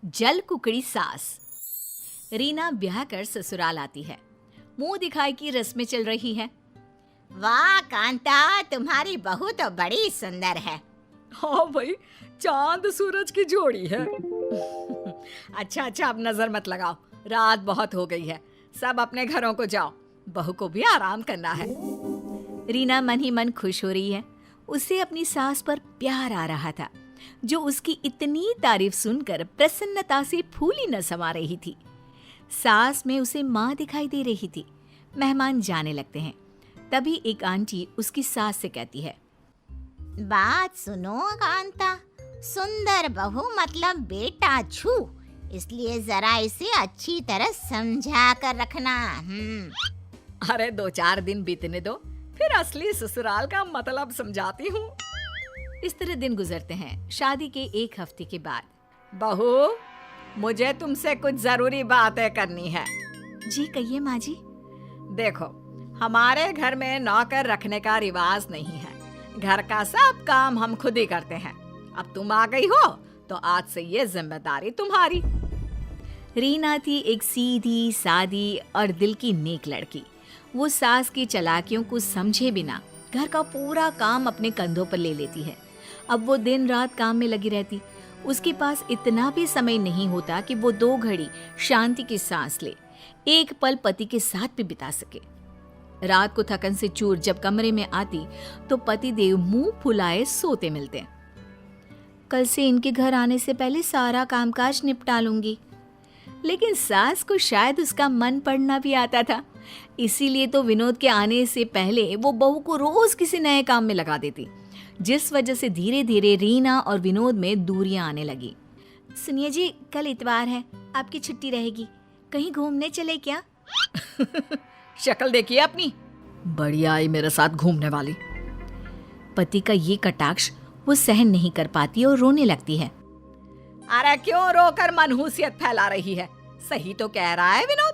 जल कुकड़ी सास। रीना ब्याह कर ससुराल आती है। मुंह दिखाई की रस्में चल रही है। वाह कांता, तुम्हारी बहू तो बड़ी सुंदर है। हाँ भाई, चांद सूरज की जोड़ी है। अच्छा अब नजर मत लगाओ, रात बहुत हो गई है। सब अपने घरों को जाओ, बहू को भी आराम करना है। रीना मन ही मन खुश हो रही है। उसे अपनी सास पर प्यार आ रहा था, जो उसकी इतनी तारीफ सुनकर प्रसन्नता से फूली न समा रही थी। सास में उसे माँ दिखाई दे रही थी। मेहमान जाने लगते हैं। तभी एक आंटी उसकी सास से कहती है, बात सुनो कांता, सुंदर बहू मतलब बेटा छू, इसलिए जरा इसे अच्छी तरह समझा कर रखना। अरे 2-4 दिन बीतने दो, फिर असली ससुराल का मतलब समझाती हूँ। इस तरह दिन गुजरते हैं। शादी के 1 हफ्ते के बाद, बहू, मुझे तुमसे कुछ जरूरी बातें करनी है। जी कहिए माँ जी। देखो, हमारे घर में नौकर रखने का रिवाज नहीं है। घर का सब काम हम खुद ही करते हैं। अब तुम आ गई हो तो आज से ये जिम्मेदारी तुम्हारी। रीना थी एक सीधी सादी और दिल की नेक लड़की। वो सास की चालाकियों को समझे बिना घर का पूरा काम अपने कंधों पर ले लेती है। अब वो दिन रात काम में लगी रहती। उसके पास इतना भी समय नहीं होता कि वो 2 घड़ी शांति की सांस ले, एक पल पति के साथ भी बिता सके। रात को थकन से चूर जब कमरे में आती तो पति देव मुंह फुलाए सोते मिलते। कल से इनके घर आने से पहले सारा कामकाज निपटा लूंगी। लेकिन सास को शायद उसका मन पड़ना भी आता था। इसीलिए तो विनोद के आने से पहले वो बहू को रोज किसी नए काम में लगा देती, जिस वजह से धीरे धीरे रीना और विनोद में दूरियां आने लगी। सुनिए जी, कल इतवार है, आपकी छुट्टी रहेगी, कहीं घूमने चले क्या? शक्ल देखिए अपनी, बढ़िया आई मेरे साथ घूमने वाली। पति का ये कटाक्ष वो सहन नहीं कर पाती और रोने लगती है। अरे क्यों रोकर मनहूसियत फैला रही है? सही तो कह रहा है विनोद,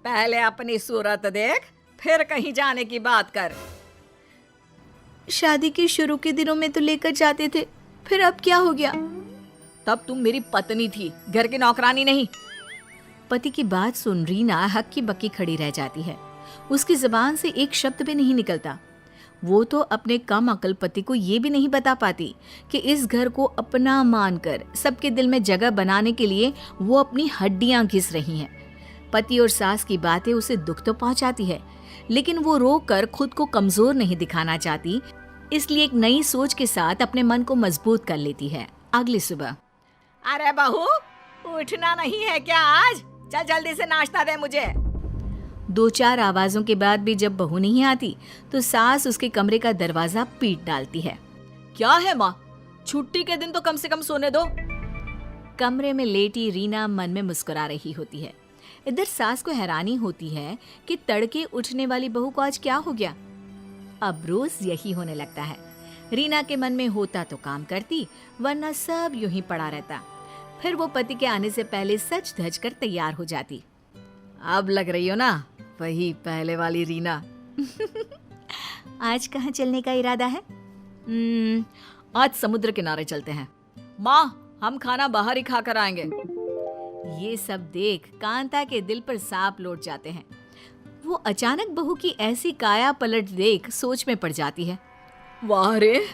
पहले अपनी सूरत देख, फिर कहीं जाने की बात कर। शादी के शुरू के दिनों में तो लेकर जाते थे, फिर अब क्या हो गया? तब तुम मेरी पत्नी थी, घर की नौकरानी नहीं। पति की बात सुन रीना हक्की बक्की खड़ी रह जाती है। उसकी जुबान से एक शब्द भी नहीं निकलता। वो तो अपने कम अकल पति को ये भी नहीं बता पाती कि इस घर को अपना मानकर सबके दिल में जगह बनाने के लिए वो अपनी हड्डियां घिस रही हैं। पति और सास की बातें उसे दुख तो पहुंचाती है, लेकिन वो रोकर खुद को कमजोर नहीं दिखाना चाहती, इसलिए एक नई सोच के साथ अपने मन को मजबूत कर लेती है। अगली सुबह, अरे बहू, उठना नहीं है क्या आज? चल जल्दी से नाश्ता दे मुझे। 2-4 आवाजों के बाद भी जब बहू नहीं आती तो सास उसके कमरे का दरवाजा पीट डालती है। क्या है माँ, छुट्टी के दिन तो कम से कम सोने दो। कमरे में लेटी रीना मन में मुस्कुरा रही होती है। इधर सास को हैरानी होती है कि तड़के उठने वाली बहू को आज क्या हो गया। अब रोज यही होने लगता है। रीना के मन में होता तो काम करती, वरना सब यूं ही पड़ा रहता। फिर वो पति के आने से पहले सज धज कर तैयार हो जाती। अब लग रही हो ना वही पहले वाली रीना। आज कहाँ चलने का इरादा है? आज समुद्र किनारे चलते हैं। माँ, हम खाना बाहर ही खा कर आएंगे। ये सब देख कांता के दिल पर सांप लौट जाते हैं। वो अचानक बहू की ऐसी काया पलट देख सोच में पड़ जाती है। वाह रे,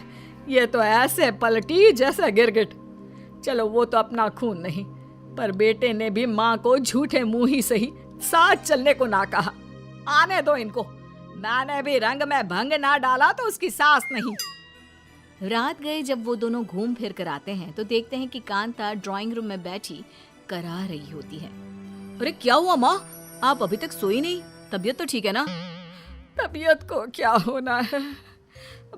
ये तो ऐसे पलटी जैसा गिरगिट। चलो वो तो अपना खून नहीं, पर बेटे ने भी माँ को झूठे मुंह ही सही साथ चलने को ना कहा। आने दो इनको, मैंने भी रंग में भंग ना डाला तो उसकी सास नहीं। रात गए जब वो दोनों घूम फिर कर आते हैं तो देखते हैं कि कांता ड्राइंग रूम में बैठी करा रही होती है। अरे क्या हुआ माँ, आप अभी तक सोई नहीं? तबीयत तो ठीक है ना? तबीयत को क्या होना है,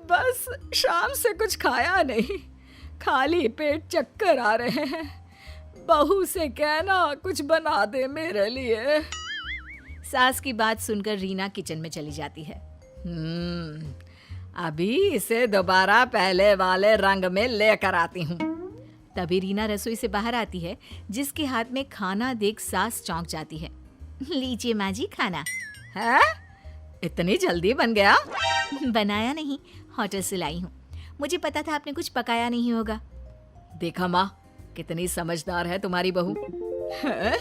बस शाम से कुछ खाया नहीं, खाली पेट चक्कर आ रहे हैं। बहू से कहना कुछ बना दे मेरे लिए। सास की बात सुनकर रीना किचन में चली जाती है। अभी इसे दोबारा पहले वाले रंग में लेकर आती हूँ। तभी रीना रसोई से बाहर आती है, जिसके हाथ में खाना देख सास चौंक जाती है। लीजिए माँ जी खाना। है? इतनी जल्दी बन गया? बनाया नहीं, होटल से लाई हूँ। मुझे पता था आपने कुछ पकाया नहीं होगा। देखा माँ, कितनी समझदार है तुम्हारी बहू। हैं?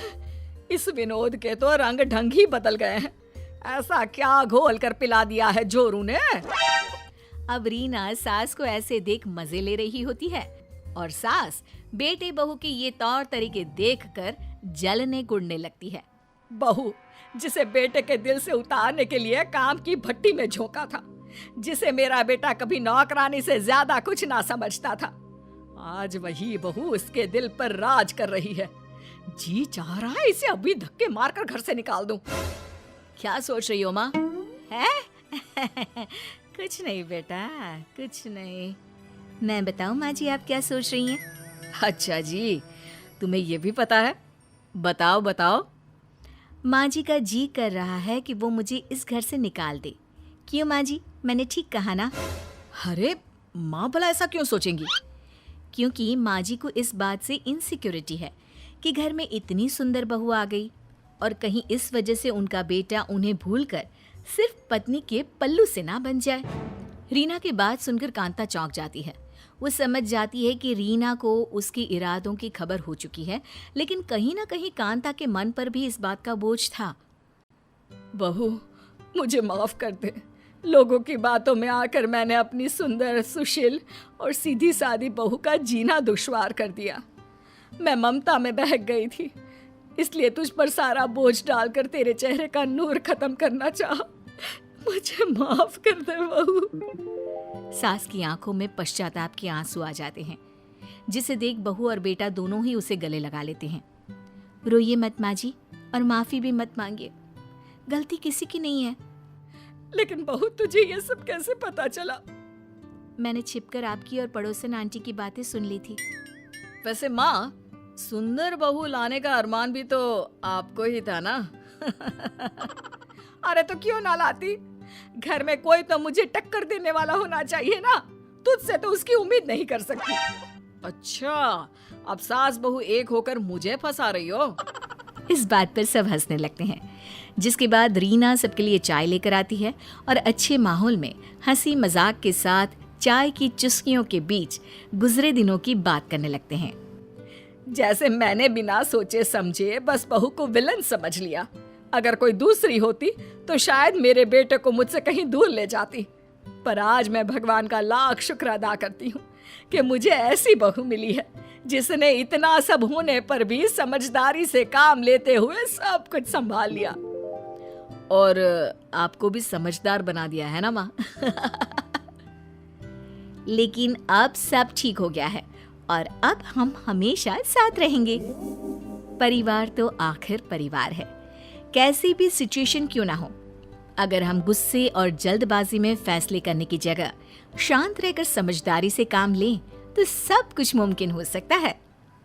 इस विनोद के तो रंग ढंग ही बदल गए हैं। ऐसा क्या घोल कर पिला दिया है जोरू ने? अब रीना सास को ऐसे देख मजे ले रही होती है और सास बेटे बहू के ये तौर तरीके देखकर जलने गुड़ने लगती है। बहू जिसे बेटे के दिल से उतारने के लिए काम की भट्टी में झोंका था, जिसे मेरा बेटा कभी नौकरानी से ज्यादा कुछ ना समझता था, आज वही बहू उसके दिल पर राज कर रही है। जी चाह रहा है इसे अभी धक्के मारकर घर से निकाल दूं। क्या सोच रही हो माँ? है? कुछ नहीं बेटा, कुछ नहीं। मैं बताऊं माँ जी आप क्या सोच रही हैं? अच्छा जी, तुम्हें ये भी पता है? बताओ बताओ। माँ जी का जी कर रहा है कि वो मुझे इस घर से निकाल दे। क्यों माँ जी, मैंने ठीक कहा ना? अरे माँ भला ऐसा क्यों सोचेंगी? क्योंकि माँ जी को इस बात से इनसिक्योरिटी है कि घर में इतनी सुंदर बहू आ गई और कहीं इस वजह से उनका बेटा उन्हें भूलकर सिर्फ पत्नी के पल्लू से ना बन जाए। रीना की बात सुनकर कांता चौंक जाती है। वो समझ जाती है कि रीना को उसके इरादों की खबर हो चुकी है, लेकिन कहीं ना कहीं कांता के मन पर भी इस बात का बोझ था। बहू मुझे माफ कर दे। लोगों की बातों में आकर मैंने अपनी सुंदर, सुशील और सीधी सादी बहू का जीना दुश्वार कर दिया। मैं ममता में बहक गई थी, इसलिए तुझ पर सारा बोझ डालकर तेरे चेहरे का नूर खत्म करना चाहा। मुझे माफ कर दे बहू। सास की आंखों में पश्चाताप के आंसू आ जाते हैं, जिसे देख बहू और बेटा दोनों ही उसे गले लगा लेते हैं। रोइए मत माँ जी, और माफी भी मत मांगिए, गलती किसी की नहीं है। लेकिन बहू तुझे ये सब कैसे पता चला? मैंने छिपकर आपकी और पड़ोसन आंटी की बातें सुन ली थी। वैसे माँ, सुंदर बहू लाने का अरमान भी तो आपको ही था ना? अरे तो क्यों ना लाती? घर में कोई तो मुझे टक्कर देने वाला होना चाहिए ना। तुझसे तो उसकी उम्मीद नहीं कर सकती। अच्छा, अब सास बहू एक होकर मुझे फंसा रही हो? इस बात पर सब हंसने लगते हैं, जिसके बाद रीना सबके लिए चाय लेकर आती है और अच्छे माहौल में हंसी मजाक के साथ चाय की चुस्कियों के बीच गुजरे दिनों की बात करने लगते हैं। जैसे मैंने बिना सोचे समझे बस बहू को विलन समझ लिया। अगर कोई दूसरी होती तो शायद मेरे बेटे को मुझसे कहीं दूर ले जाती। पर आज मैं भगवान का लाख शुक्र अदा करती हूँ कि मुझे ऐसी बहू मिली है जिसने इतना सब होने पर भी समझदारी से काम लेते हुए सब कुछ संभाल लिया। और आपको भी समझदार बना दिया है ना माँ? लेकिन अब सब ठीक हो गया है और अब हम हमेशा साथ रहेंगे। परिवार तो आखिर परिवार है, कैसी भी सिचुएशन क्यों ना हो। अगर हम गुस्से और जल्दबाजी में फैसले करने की जगह शांत रहकर समझदारी से काम लें तो सब कुछ मुमकिन हो सकता है।